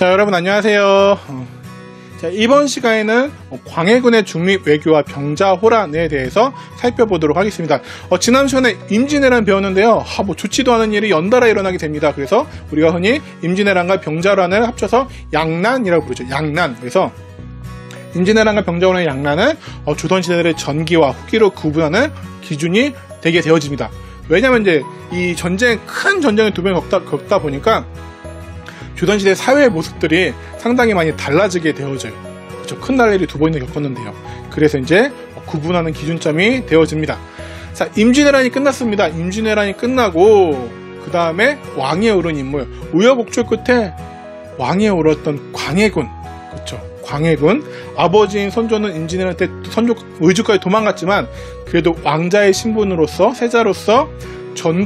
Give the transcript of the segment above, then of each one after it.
자, 여러분 안녕하세요. 자, 이번 시간에는 광해군의 중립 외교와 병자 호란에 대해서 살펴보도록 하겠습니다. 지난 시간에 임진왜란 배웠는데요. 뭐 좋지도 않은 일이 연달아 일어나게 됩니다. 그래서 우리가 흔히 임진왜란과 병자호란을 합쳐서 양난이라고 부르죠. 양난. 그래서 임진왜란과 병자호란의 양난은 조선시대의 전기와 후기로 구분하는 기준이 되게 되어집니다. 왜냐면 이제 이 큰 전쟁을 두 번 겪다 보니까 조선시대 사회의 모습들이 상당히 많이 달라지게 되어져요. 그렇죠? 큰 난리를 두 번이나 겪었는데요. 그래서 이제 구분하는 기준점이 되어집니다. 자, 임진왜란이 끝났습니다. 임진왜란이 끝나고 그 다음에 왕위에 오른 인물, 우여곡절 끝에 왕위에 오랐던 광해군. 그렇죠? 광해군. 아버지인 선조는 임진왜란 때 의주까지 도망갔지만 그래도 왕자의 신분으로서 세자로서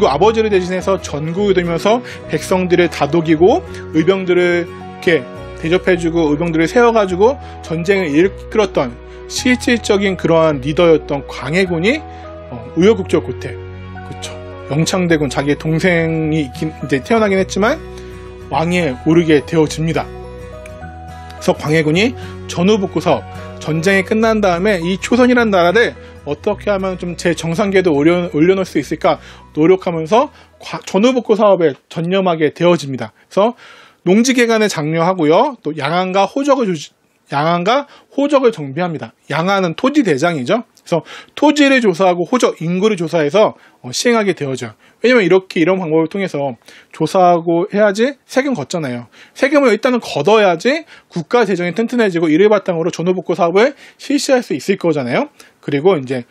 아버지를 대신해서 전국을 돌면서 백성들을 다독이고 의병들을 이렇게 대접해주고 의병들을 세워가지고 전쟁을 이끌었던 실질적인 그러한 리더였던 광해군이 우여곡절 끝에, 그쵸, 영창대군, 자기의 동생이 이제 태어나긴 했지만 왕위에 오르게 되어집니다. 그래서 광해군이 전후복구 사업, 전쟁이 끝난 다음에 이 조선이라는 나라를 어떻게 하면 좀 제 정상궤도 올려놓을 수 있을까 노력하면서 전후복구 사업에 전념하게 되어집니다. 그래서 농지개간을 장려하고요. 또 양안과 호적을 정비합니다. 양안은 토지 대장이죠. 그래서 토지를 조사하고 인구를 조사해서 시행하게 되어져요. 왜냐면 이런 방법을 통해서 조사하고 해야지 세금 걷잖아요. 세금을 일단은 걷어야지 국가 재정이 튼튼해지고 이를 바탕으로 전후복구 사업을 실시할 수 있을 거잖아요. 그리고 이제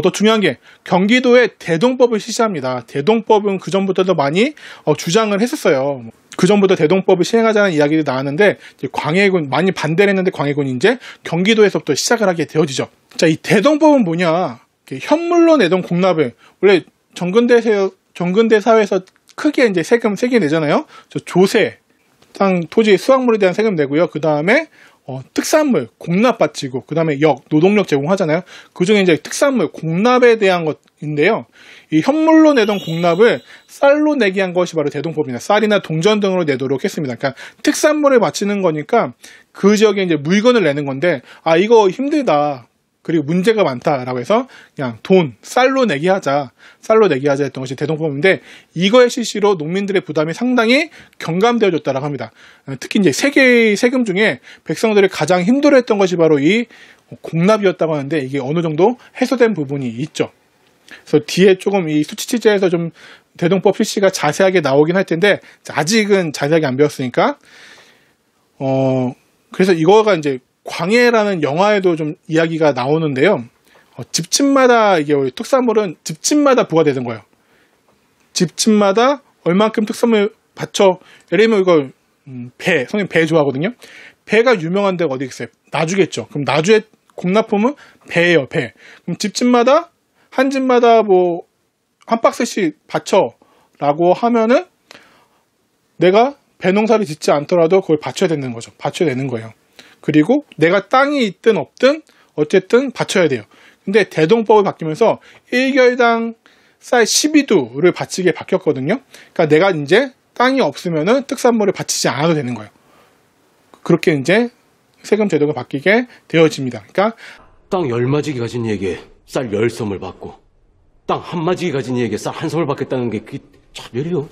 더 중요한 게 경기도에 대동법을 실시합니다. 대동법은 그 전부터도 많이 주장을 했었어요. 그 전부터 대동법을 시행하자는 이야기도 나왔는데 광해군 많이 반대를 했는데 광해군이 이제 경기도에서부터 시작을 하게 되어지죠. 자, 이 대동법은 뭐냐? 현물로 내던 공납을 원래 정근대 사회에서 크게 이제 세금 세게 내잖아요. 조세, 땅, 토지, 수확물에 대한 세금 내고요. 그 다음에 특산물, 공납 바치고, 그 다음에 노동력 제공하잖아요. 그 중에 이제 특산물, 공납에 대한 것인데요. 이 현물로 내던 공납을 쌀로 내게 한 것이 바로 대동법입니다. 쌀이나 동전 등으로 내도록 했습니다. 그러니까 특산물을 바치는 거니까 그 지역에 이제 물건을 내는 건데, 이거 힘들다. 그리고 문제가 많다라고 해서 그냥 쌀로 내게 하자 했던 것이 대동법인데 이거의 실시로 농민들의 부담이 상당히 경감되어졌다라고 합니다. 특히 이제 세 개의 세금 중에 백성들이 가장 힘들어했던 것이 바로 이 공납이었다고 하는데 이게 어느 정도 해소된 부분이 있죠. 그래서 뒤에 조금 이 수치치제에서 좀 대동법 실시가 자세하게 나오긴 할 텐데 아직은 자세하게 안 배웠으니까 그래서 이거가 이제 광해라는 영화에도 좀 이야기가 나오는데요. 집집마다 이게 특산물은 집집마다 부과되는 거예요. 집집마다 얼만큼 특산물 바쳐. 예를 들면 이거 선생님 배 좋아하거든요. 배가 유명한 데가 어디 있어요? 나주겠죠. 그럼 나주의 공납품은 배예요. 배. 그럼 집집마다 한 집마다 뭐 한 박스씩 바쳐라고 하면은 내가 배 농사를 짓지 않더라도 그걸 바쳐야 되는 거죠. 바쳐야 되는 거예요. 그리고 내가 땅이 있든 없든 어쨌든 바쳐야 돼요. 근데 대동법을 바뀌면서 1결당 쌀 12두를 바치게 바뀌었거든요. 그러니까 내가 이제 땅이 없으면은 특산물을 바치지 않아도 되는 거예요. 그렇게 이제 세금 제도가 바뀌게 되어집니다. 그러니까 땅 10마지기 가진 이에게 쌀 10섬을 받고 땅 1마지기 가진 이에게 쌀 1섬을 받겠다는 게 그게 차별이요.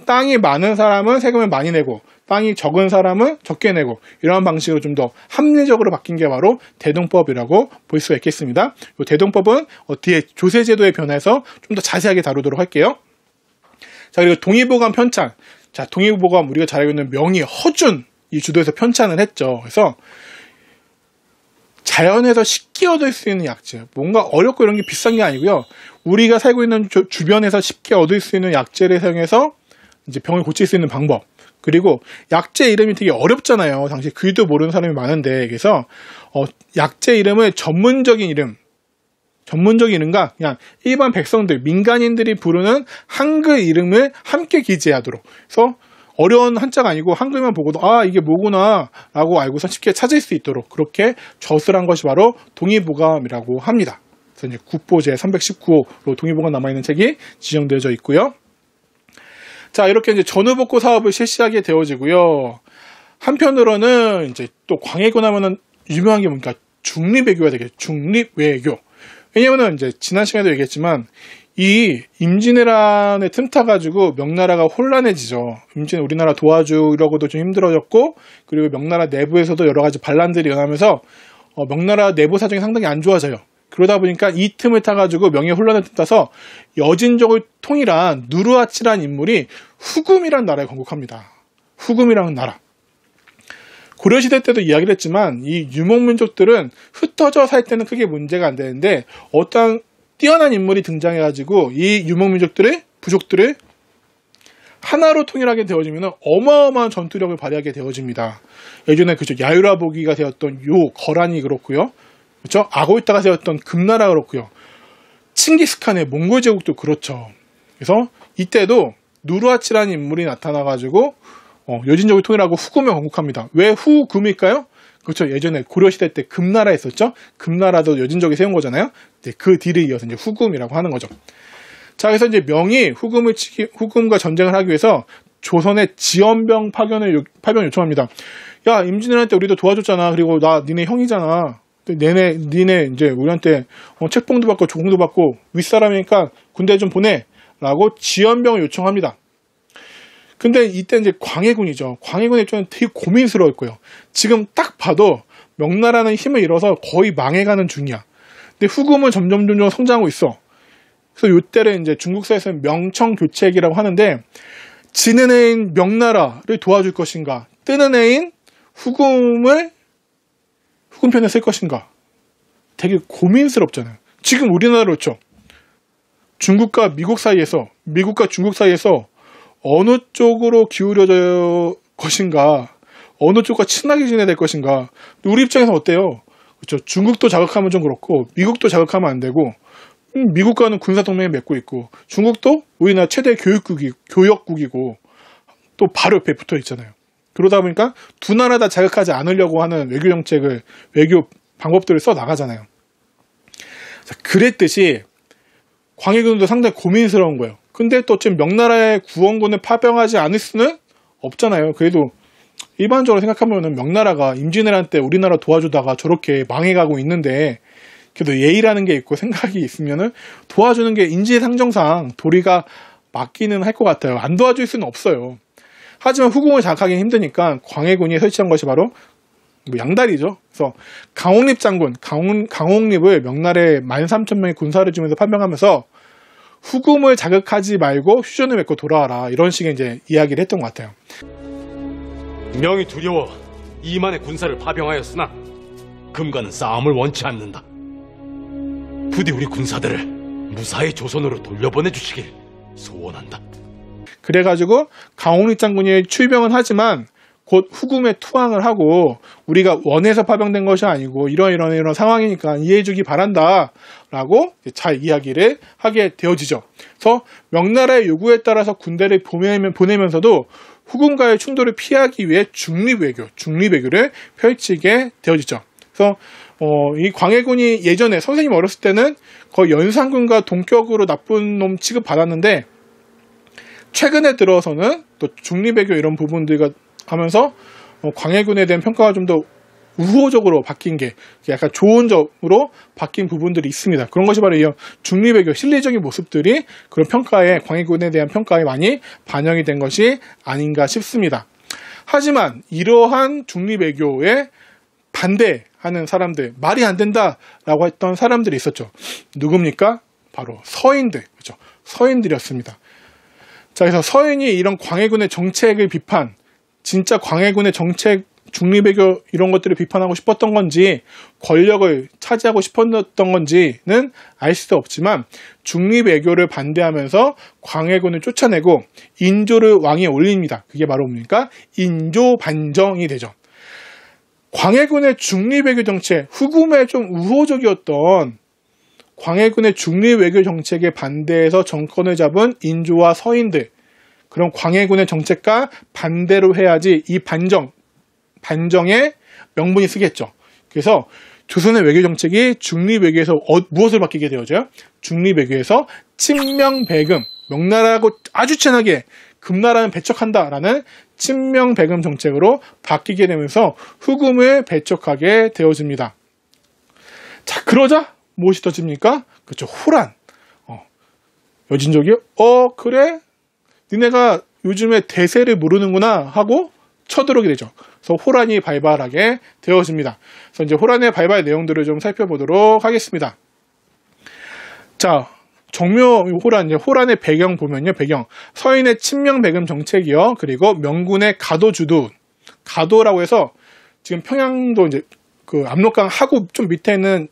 땅이 많은 사람은 세금을 많이 내고 땅이 적은 사람은 적게 내고 이런 방식으로 좀 더 합리적으로 바뀐 게 바로 대동법이라고 볼 수가 있겠습니다. 이 대동법은 뒤에 조세제도의 변화에서 좀 더 자세하게 다루도록 할게요. 자, 그리고 동의보감 편찬. 자, 동의보감 우리가 잘 알고 있는 명의 허준 이 주도에서 편찬을 했죠. 그래서 자연에서 쉽게 얻을 수 있는 약재, 뭔가 어렵고 이런 게 비싼 게 아니고요. 우리가 살고 있는 주변에서 쉽게 얻을 수 있는 약재를 사용해서 이제 병을 고칠 수 있는 방법. 그리고 약재 이름이 되게 어렵잖아요. 당시 글도 모르는 사람이 많은데 그래서 약재 이름을 전문적인 이름과 그냥 일반 백성들, 민간인들이 부르는 한글 이름을 함께 기재하도록. 그래서 어려운 한자가 아니고 한글만 보고도 이게 뭐구나 라고 알고서 쉽게 찾을 수 있도록 그렇게 젖을 한 것이 바로 동의보감이라고 합니다. 그래서 이제 국보제 319호로 동의보감 남아있는 책이 지정되어져 있고요. 자, 이렇게 이제 전후복구 사업을 실시하게 되어지고요. 한편으로는 이제 또 광해군 하면은 유명한 게 뭡니까? 중립외교가 되겠죠. 중립외교. 왜냐면은 이제 지난 시간에도 얘기했지만 이 임진왜란에 틈타가지고 명나라가 혼란해지죠. 임진왜란 우리나라 도와주려고도 좀 힘들어졌고, 그리고 명나라 내부에서도 여러 가지 반란들이 일어나면서 명나라 내부 사정이 상당히 안 좋아져요. 그러다 보니까 이 틈을 타가지고 명예 혼란을 틈타서 여진족을 통일한 누르하치라는 인물이 후금이라는 나라에 건국합니다. 후금이라는 나라. 고려시대 때도 이야기를 했지만 이 유목민족들은 흩어져 살 때는 크게 문제가 안 되는데 어떠한 뛰어난 인물이 등장해가지고 이 유목민족들의 부족들을 하나로 통일하게 되어지면 어마어마한 전투력을 발휘하게 되어집니다. 예전에 그죠 야유라보기가 되었던 요 거란이 그렇고요, 그렇죠? 아고이타가 되었던 금나라 그렇고요, 칭기스칸의 몽골 제국도 그렇죠. 그래서 이때도 누르하치라는 인물이 나타나가지고 여진족을 통일하고 후금을 건국합니다. 왜 후금일까요? 그렇죠. 예전에 고려시대 때 금나라 했었죠. 금나라도 여진족이 세운 거잖아요. 이제 그 뒤를 이어서 이제 후금이라고 하는 거죠. 자, 그래서 이제 명이 후금과 전쟁을 하기 위해서 조선의 지원병 파병을 요청합니다. 야, 임진왜란 때 우리도 도와줬잖아. 그리고 나 니네 형이잖아. 니네 이제 우리한테 책봉도 받고 조공도 받고 윗사람이니까 군대 좀 보내라고 지원병을 요청합니다. 근데 이때 이제 광해군이죠. 광해군의 입장은 되게 고민스러울 거예요. 지금 딱 봐도 명나라는 힘을 잃어서 거의 망해가는 중이야. 근데 후금은 점점 성장하고 있어. 그래서 이때를 이제 중국사에서는 명청교체기라고 하는데, 지는 애인 명나라를 도와줄 것인가, 뜨는 애인 후금 편에 쓸 것인가, 되게 고민스럽잖아요. 지금 우리나라 그렇죠. 중국과 미국 사이에서, 미국과 중국 사이에서 어느 쪽으로 기울여질 것인가, 어느 쪽과 친하게 지내야 될 것인가. 우리 입장에서 어때요? 그렇죠. 중국도 자극하면 좀 그렇고, 미국도 자극하면 안 되고, 미국과는 군사동맹을 맺고 있고, 중국도 우리나라 최대 교역국이고, 또 바로 옆에 붙어 있잖아요. 그러다 보니까 두 나라 다 자극하지 않으려고 하는 외교 정책을, 외교 방법들을 써 나가잖아요. 그랬듯이 광해군도 상당히 고민스러운 거예요. 근데 또 지금 명나라의 구원군을 파병하지 않을 수는 없잖아요. 그래도 일반적으로 생각하면 명나라가 임진왜란 때 우리나라 도와주다가 저렇게 망해가고 있는데, 그래도 예의라는 게 있고 생각이 있으면은 도와주는 게 인지상정상 도리가 맞기는 할 것 같아요. 안 도와줄 수는 없어요. 하지만 후금을 장악하기 힘드니까 광해군이 설치한 것이 바로 양다리죠. 그래서 강홍립 장군, 강홍립을 명나라에 13,000명의 군사를 주면서 파병하면서 후금을 자극하지 말고 휴전을 맺고 돌아와라, 이런 식의 이제 이야기를 했던 것 같아요. 명이 두려워 이만의 군사를 파병하였으나 금과는 싸움을 원치 않는다. 부디 우리 군사들을 무사히 조선으로 돌려보내 주시길 소원한다. 그래가지고 강홍립 장군이 출병은 하지만 곧 후금에 투항을 하고, 우리가 원해서 파병된 것이 아니고 이런 상황이니까 이해해주기 바란다 라고 잘 이야기를 하게 되어지죠. 그래서 명나라의 요구에 따라서 군대를 보내면서도 후금과의 충돌을 피하기 위해 중립외교를 펼치게 되어지죠. 그래서 이 광해군이 예전에 선생님 어렸을 때는 거의 연산군과 동격으로 나쁜 놈 취급받았는데, 최근에 들어서는 또 중립외교 이런 부분들과 하면서 광해군에 대한 평가가 좀 더 우호적으로 바뀐 게, 약간 좋은 점으로 바뀐 부분들이 있습니다. 그런 것이 바로 이 중립외교 실리적인 모습들이 그런 평가에, 광해군에 대한 평가에 많이 반영이 된 것이 아닌가 싶습니다. 하지만 이러한 중립외교에 반대하는 사람들, 말이 안 된다라고 했던 사람들이 있었죠. 누굽니까? 바로 서인들, 그렇죠? 서인들이었습니다. 자, 그래서 서인이 이런 광해군의 정책을 비판, 진짜 광해군의 정책, 중립외교 이런 것들을 비판하고 싶었던 건지, 권력을 차지하고 싶었던 건지는 알 수도 없지만, 중립외교를 반대하면서 광해군을 쫓아내고 인조를 왕위에 올립니다. 그게 바로 뭡니까? 인조반정이 되죠. 광해군의 중립외교 정책, 후금의 좀 우호적이었던 광해군의 중립외교 정책에 반대해서 정권을 잡은 인조와 서인들, 그럼 광해군의 정책과 반대로 해야지 이 반정의 명분이 쓰겠죠. 그래서 조선의 외교 정책이 중립외교에서 무엇을 바뀌게 되어져요? 중립외교에서 친명배금, 명나라하고 아주 친하게 금나라는 배척한다라는 친명배금 정책으로 바뀌게 되면서 후금을 배척하게 되어집니다. 자, 그러자 무엇이 터집니까? 그렇죠. 호란. 여진족이 그래? 니네가 요즘에 대세를 모르는구나 하고 쳐들어오게 되죠. 그래서 호란이 발발하게 되어집니다. 그래서 이제 호란의 발발 내용들을 좀 살펴보도록 하겠습니다. 자, 호란, 이제 호란의 배경 보면요, 배경. 서인의 친명배금 정책이요, 그리고 명군의 가도라고 해서 지금 평양도 이제 그 압록강 하구 좀 밑에는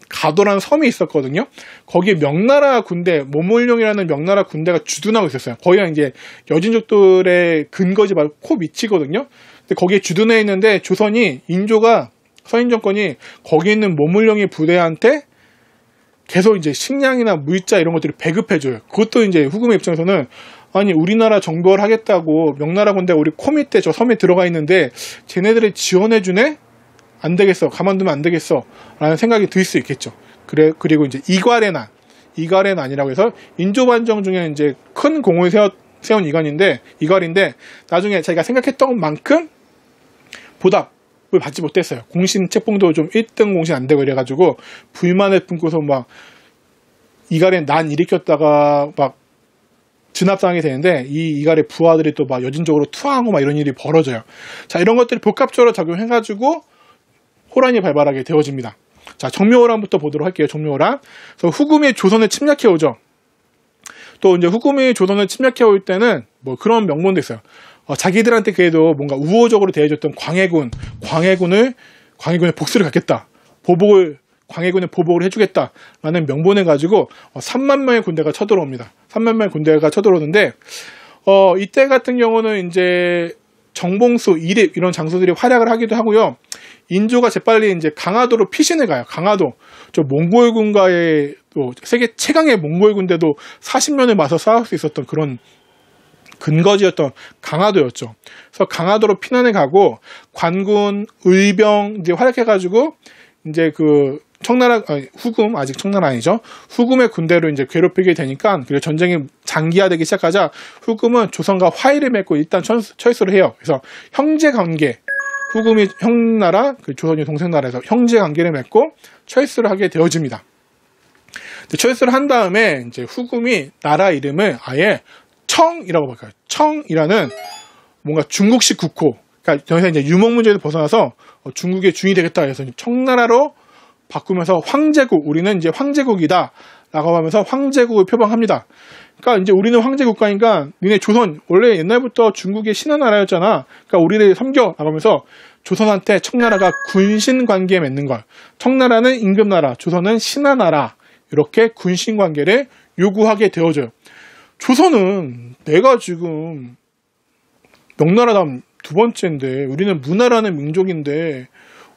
가도라는 섬이 있었거든요. 거기에 명나라 군대, 모몰룡이라는 명나라 군대가 주둔하고 있었어요. 거기가 이제 여진족들의 근거지 바로 코 밑이거든요. 근데 거기에 주둔해 있는데 조선이 서인 정권이 거기 있는 모몰룡의 부대한테 계속 이제 식량이나 물자 이런 것들을 배급해줘요. 그것도 이제 후금의 입장에서는 아니 우리나라 정벌 하겠다고 명나라 군대가 우리 코 밑에 저 섬에 들어가 있는데 쟤네들을 지원해주네? 안 되겠어. 가만두면 안 되겠어. 라는 생각이 들 수 있겠죠. 그리고 이제 이괄의 난이라고 해서 인조반정 중에 이제 큰 공을 세운 이괄인데 나중에 자기가 생각했던 만큼 보답을 받지 못했어요. 공신 책봉도 좀 1등 공신 안 되고 이래가지고 불만을 품고서 막 이괄의 난 일으켰다가 막 진압당하게 되는데 이 이괄의 부하들이 또 막 여진적으로 투항하고 막 이런 일이 벌어져요. 자, 이런 것들이 복합적으로 작용해가지고 호란이 발발하게 되어집니다. 자, 정묘호란부터 보도록 할게요. 정묘호란. 그래서 후금이 조선을 침략해 오죠. 또 이제 후금이 조선을 침략해 올 때는 뭐 그런 명분도 있어요. 자기들한테 그래도 뭔가 우호적으로 대해줬던 광해군의 복수를 갖겠다. 광해군의 보복을 해주겠다라는 명분을 가지고 3만 명의 군대가 쳐들어옵니다. 3만 명의 군대가 쳐들어오는데 이때 같은 경우는 이제 정봉수, 이립 이런 장소들이 활약을 하기도 하고요. 인조가 재빨리 이제 강화도로 피신을 가요. 강화도. 저 몽골군과의 또 세계 최강의 몽골군대도 40년을 맞서 싸울 수 있었던 그런 근거지였던 강화도였죠. 그래서 강화도로 피난을 가고 관군, 의병 이제 활약해가지고 이제 그 후금, 아직 청나라 아니죠. 후금의 군대로 이제 괴롭히게 되니까, 그리고 전쟁이 장기화되기 시작하자 후금은 조선과 화의를 맺고 일단 철수를 해요. 그래서 형제 관계, 후금이 형나라, 조선이 동생나라에서 형제 관계를 맺고 철수를 하게 되어집니다. 철수를 한 다음에 이제 후금이 나라 이름을 아예 청이라고 바꿔요. 청이라는 뭔가 중국식 국호. 그러니까 여기서 이제 유목 문제에서 벗어나서 중국의 중이 되겠다 해서 청나라로 바꾸면서 황제국, 우리는 이제 황제국이다 라고 하면서 황제국을 표방합니다. 그러니까 이제 우리는 황제 국가니까 니네 조선 원래 옛날부터 중국의 신하 나라였잖아. 그러니까 우리를 섬겨 라고 하면서 조선한테 청나라가 군신 관계에 맺는 걸. 청나라는 임금나라, 조선은 신하 나라. 이렇게 군신 관계를 요구하게 되어져요. 조선은 내가 지금 명나라 다음 두 번째인데 우리는 무나라는 민족인데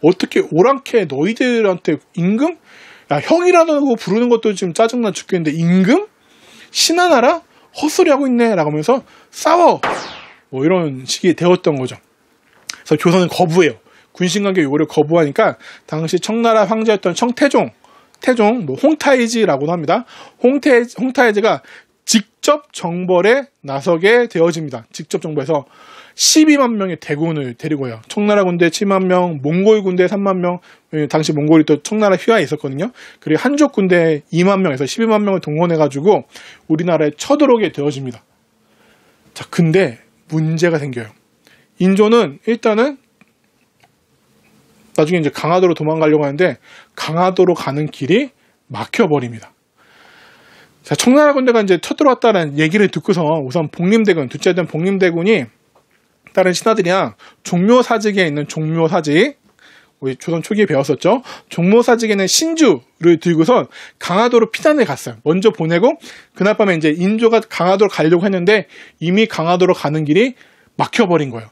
어떻게 오랑캐 너희들한테 임금? 야, 형이라고 부르는 것도 지금 짜증나 죽겠는데 임금? 신하나라? 헛소리하고 있네 라고 하면서 싸워! 뭐 이런 식이 되었던 거죠. 그래서 조선은 거부해요. 군신관계 요구를 거부하니까 당시 청나라 황제였던 청태종, 뭐 홍타이지라고도 합니다. 홍타이지가 직접 정벌에 나서게 되어집니다. 직접 정벌에서 12만 명의 대군을 데리고 와요. 청나라 군대 7만 명, 몽골 군대 3만 명, 당시 몽골이 또 청나라 휘하에 있었거든요. 그리고 한족 군대 2만 명에서 12만 명을 동원해가지고 우리나라에 쳐들어오게 되어집니다. 자, 근데 문제가 생겨요. 인조는 일단은 나중에 이제 강화도로 도망가려고 하는데 강화도로 가는 길이 막혀버립니다. 자, 청나라 군대가 이제 쳐들어왔다는 얘기를 듣고서 우선 복림대군, 둘째 된 복림대군이 다른 신하들이랑 종묘사직에 있는 종묘사직, 우리 조선 초기에 배웠었죠. 종묘사직에는 신주를 들고서 강화도로 피난을 갔어요. 먼저 보내고 그날 밤에 이제 인조가 강화도로 가려고 했는데 이미 강화도로 가는 길이 막혀버린 거예요.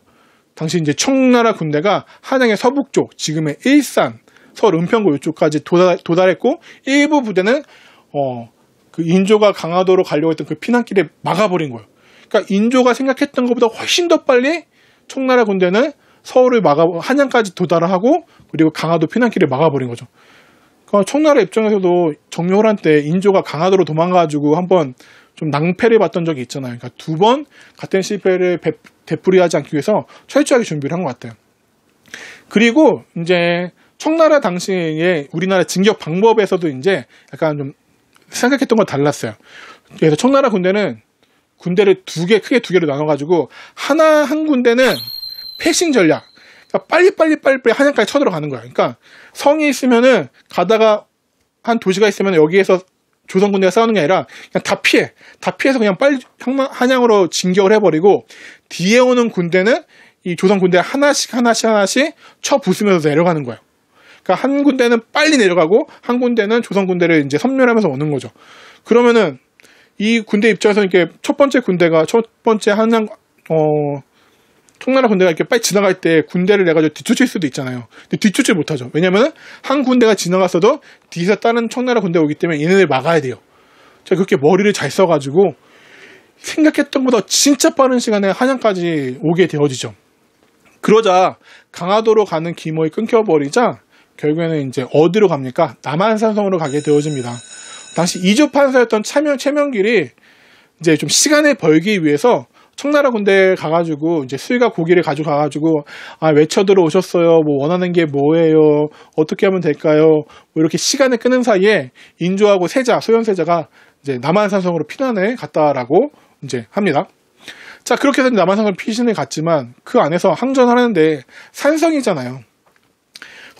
당시 이제 청나라 군대가 한양의 서북쪽, 지금의 일산, 서울 은평구 이쪽까지 도달했고 일부 부대는 그 인조가 강화도로 가려고 했던 그 피난길에 막아버린 거예요. 그러니까 인조가 생각했던 것보다 훨씬 더 빨리 청나라 군대는 서울을 한양까지 도달하고 그리고 강화도 피난길을 막아버린 거죠. 그러니까 청나라 입장에서도 정묘호란 때 인조가 강화도로 도망가가지고 한번 좀 낭패를 봤던 적이 있잖아요. 그러니까 2번 같은 실패를 되풀이하지 않기 위해서 철저하게 준비를 한 것 같아요. 그리고 이제 청나라 당시에 우리나라 진격 방법에서도 이제 약간 좀 생각했던 건 달랐어요. 그래서 청나라 군대는 군대를 크게 두 개로 나눠가지고 한 군대는 패싱 전략. 그러니까 빨리 한양까지 쳐들어가는 거야. 그러니까 성이 있으면은 가다가 한 도시가 있으면 여기에서 조선 군대가 싸우는 게 아니라 그냥 다 피해서 그냥 빨리 한양으로 진격을 해버리고 뒤에 오는 군대는 이 조선 군대 하나씩 쳐 부수면서 내려가는 거예요. 그러니까 한 군대는 빨리 내려가고 한 군대는 조선 군대를 이제 섬멸하면서 오는 거죠. 그러면은 이 군대 입장에서는 이렇게 첫 번째 한양 청나라 군대가 이렇게 빨리 지나갈 때 군대를 내가지고 뒤쫓을 수도 있잖아요. 근데 뒤쫓지 못하죠. 왜냐면은 한 군대가 지나갔어도 뒤에서 다른 청나라 군대가 오기 때문에 얘네를 막아야 돼요. 제가 그렇게 머리를 잘 써가지고 생각했던 것보다 진짜 빠른 시간에 한양까지 오게 되어지죠. 그러자 강화도로 가는 기모이 끊겨버리자 결국에는 이제 어디로 갑니까? 남한산성으로 가게 되어집니다. 당시 이주판사였던 최명길이 이제 좀 시간을 벌기 위해서 청나라 군대에 가가지고 이제 술과 고기를 가져가가지고 왜 쳐들어오셨어요? 뭐 원하는 게 뭐예요? 어떻게 하면 될까요? 뭐 이렇게 시간을 끄는 사이에 인조하고 소현세자가 이제 남한산성으로 피난을 갔다라고 이제 합니다. 자, 그렇게 해서 남한산성 피신을 갔지만 그 안에서 항전하는데 산성이잖아요.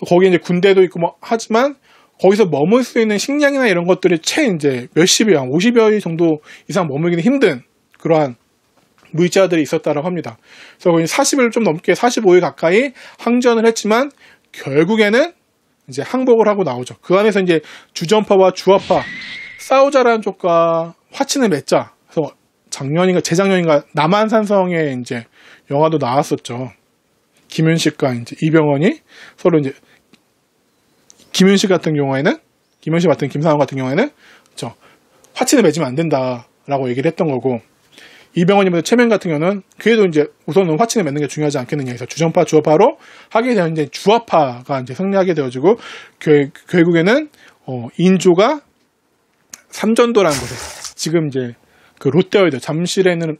거기 이제 군대도 있고 뭐 하지만 거기서 머물 수 있는 식량이나 이런 것들이 이제 몇십여, 한 50여 정도 이상 머물기는 힘든 그러한 무이자들이 있었다라고 합니다. 그래서 거의 40일 좀 넘게 45일 가까이 항전을 했지만 결국에는 이제 항복을 하고 나오죠. 그 안에서 이제 주전파와 주화파 싸우자라는 쪽과 화친을 맺자. 그래서 재작년인가 남한산성에 이제 영화도 나왔었죠. 김윤식과 이제 이병헌이 서로 이제 김윤식 같은 김상훈 같은 경우에는 화친을 맺으면 안 된다라고 얘기를 했던 거고 이병헌이보다 최면 같은 경우는 그래도 이제 우선은 화친을 맺는 게 중요하지 않겠느냐 해서 주전파 주화파로 하게 되면 이제 주화파가 이제 승리하게 되어지고 결국에는 인조가 삼전도라는 곳에 지금 이제 그 롯데월드 잠실에 있는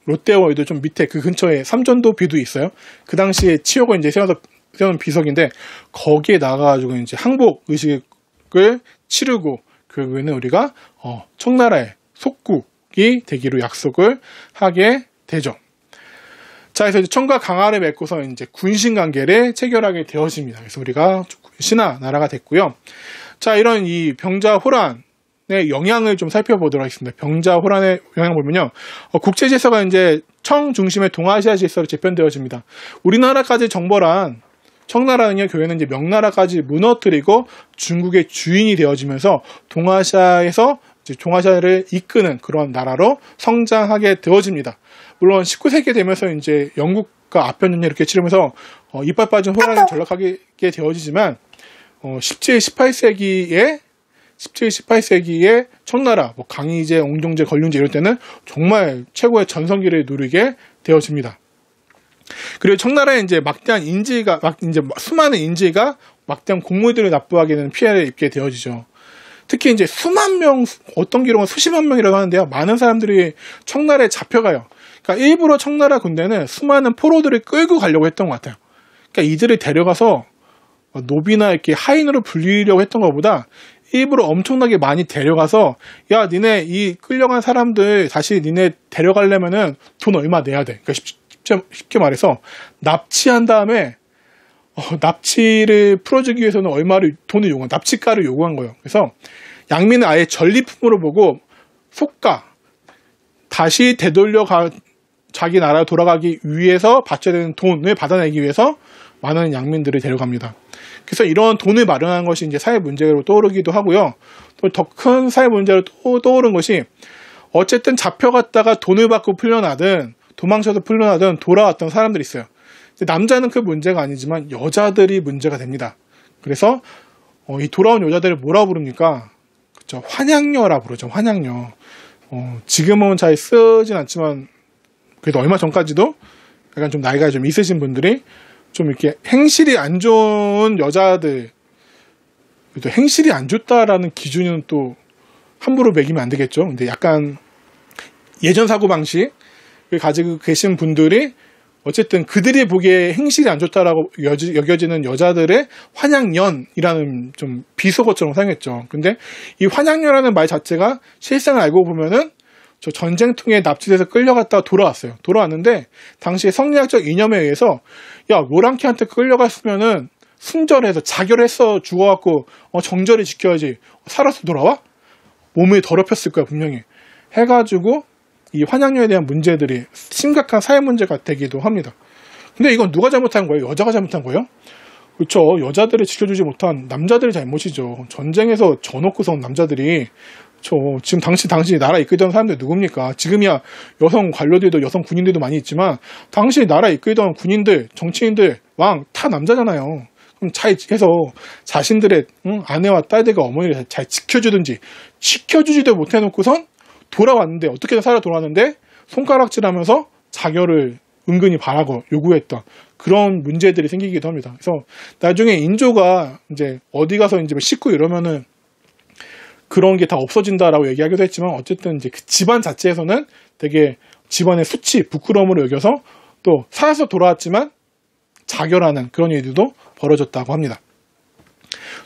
롯데월드 좀 밑에 그 근처에 삼전도 비도 있어요. 그 당시에 치욕을 이제 세운 비석인데 거기에 나가가지고 이제 항복 의식을 치르고 결국에는 우리가 청나라의 속국이 되기로 약속을 하게 되죠. 자, 그래서 이제 청과 강화를 맺고서 이제 군신 관계를 체결하게 되어집니다. 그래서 우리가 신하 나라가 됐고요. 자, 이런 이 병자호란의 영향을 좀 살펴보도록 하겠습니다. 병자호란의 영향을 보면요. 국제 질서가 이제 청 중심의 동아시아 질서로 재편되어집니다. 우리나라까지 정벌한 청나라는요, 교회는 이제 명나라까지 무너뜨리고 중국의 주인이 되어지면서 동아시아에서 이제 동아시아를 이끄는 그런 나라로 성장하게 되어집니다. 물론 19세기 되면서 이제 영국과 아편전쟁 이렇게 치르면서 이빨 빠진 호란이 전락하게 되어지지만 17, 18세기에 청나라, 뭐 강희제, 옹종제, 걸륜제 이럴 때는 정말 최고의 전성기를 누리게 되어집니다. 그리고 청나라에 이제 수많은 인지가 막대한 공무들을 납부하게 되는 피해를 입게 되어지죠. 특히 이제 수만 명, 어떤 기록은 수십만 명이라고 하는데요. 많은 사람들이 청나라에 잡혀가요. 그러니까 일부러 청나라 군대는 수많은 포로들을 끌고 가려고 했던 것 같아요. 그러니까 이들을 데려가서 노비나 이렇게 하인으로 불리려고 했던 것보다 일부러 엄청나게 많이 데려가서 야, 니네 이 끌려간 사람들 다시 니네 데려가려면은 돈 얼마 내야 돼. 그러니까 쉽게 말해서 납치한 다음에 납치를 풀어주기 위해서는 돈을 요구한 납치가를 요구한 거예요. 그래서 양민을 아예 전리품으로 보고 속가 다시 자기 나라로 돌아가기 위해서 바쳐야 되는 돈을 받아내기 위해서 많은 양민들을 데려갑니다. 그래서 이런 돈을 마련하는 것이 이제 사회 문제로 떠오르기도 하고요. 또 더 큰 사회 문제로 떠오른 것이 어쨌든 잡혀갔다가 돈을 받고 풀려나든 도망쳐서 풀려나든 돌아왔던 사람들이 있어요. 남자는 그 문제가 아니지만 여자들이 문제가 됩니다. 그래서 이 돌아온 여자들을 뭐라 부릅니까? 그쵸, 환양녀라 부르죠. 환양녀. 지금은 잘 쓰진 않지만 그래도 얼마 전까지도 약간 좀 나이가 좀 있으신 분들이 좀 이렇게 행실이 안 좋은 여자들, 또 행실이 안 좋다라는 기준은 또 함부로 매기면 안 되겠죠. 근데 약간 예전 사고방식을 가지고 계신 분들이 어쨌든 그들이 보기에 행실이 안 좋다라고 여겨지는 여자들의 환양년이라는 좀 비속어처럼 사용했죠. 근데 이 환양년이라는 말 자체가 실상을 알고 보면은 저 전쟁통에 납치돼서 끌려갔다가 돌아왔어요. 돌아왔는데 당시에 성리학적 이념에 의해서 야 모랑캐한테 끌려갔으면은 순절해서 자결해서 죽어갖고 정절히 지켜야지 살아서 돌아와? 몸이 더럽혔을 거야 분명히. 해가지고 이 환양년에 대한 문제들이 심각한 사회 문제가 되기도 합니다. 근데 이건 누가 잘못한 거예요? 여자가 잘못한 거예요? 그렇죠. 여자들을 지켜주지 못한 남자들의 잘못이죠. 전쟁에서 져놓고 온 남자들이 지금 당시 나라 이끌던 사람들 누굽니까? 지금이야 여성 관료들도 여성 군인들도 많이 있지만 당시 나라 이끌던 군인들, 정치인들, 왕 다 남자잖아요. 그럼 잘 해서 자신들의 아내와 딸들과 어머니를 잘 지켜주든지 지켜주지도 못해놓고선 돌아왔는데 어떻게든 살아 돌아왔는데 손가락질하면서 자결을 은근히 바라고 요구했던 그런 문제들이 생기기도 합니다. 그래서 나중에 인조가 이제 어디 가서 이제 씻고 이러면은 그런 게 다 없어진다라고 얘기하기도 했지만 어쨌든 이제 그 집안 자체에서는 되게 집안의 수치, 부끄러움으로 여겨서 또 살아서 돌아왔지만 자결하는 그런 일들도 벌어졌다고 합니다.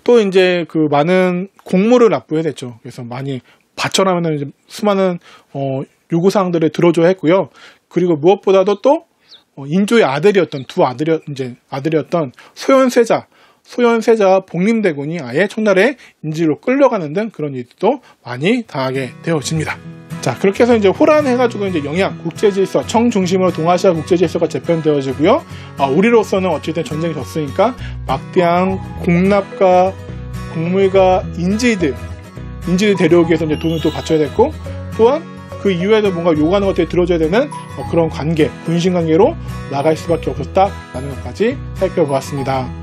또 이제 그 많은 공물을 납부해야 됐죠. 그래서 많이 바쳐라면 이제 수많은 요구사항들을 들어줘야 했고요. 그리고 무엇보다도 또 인조의 아들이었던 아들이었던 소현세자 복림대군이 아예 첫날에 인지로 끌려가는 등 그런 일도 많이 당하게 되어집니다. 자, 그렇게 해서 이제 호란 해가지고 이제 영양, 국제질서, 청 중심으로 동아시아 국제질서가 재편되어지고요. 우리로서는 어쨌든 전쟁이 졌으니까 막대한 공납과 곡물과 인질들 데려오기 위해서 이제 돈을 또 바쳐야 됐고, 또한 그 이후에도 뭔가 요구하는 것들이 들어줘야 되는 그런 관계, 군신 관계로 나갈 수밖에 없었다라는 것까지 살펴보았습니다.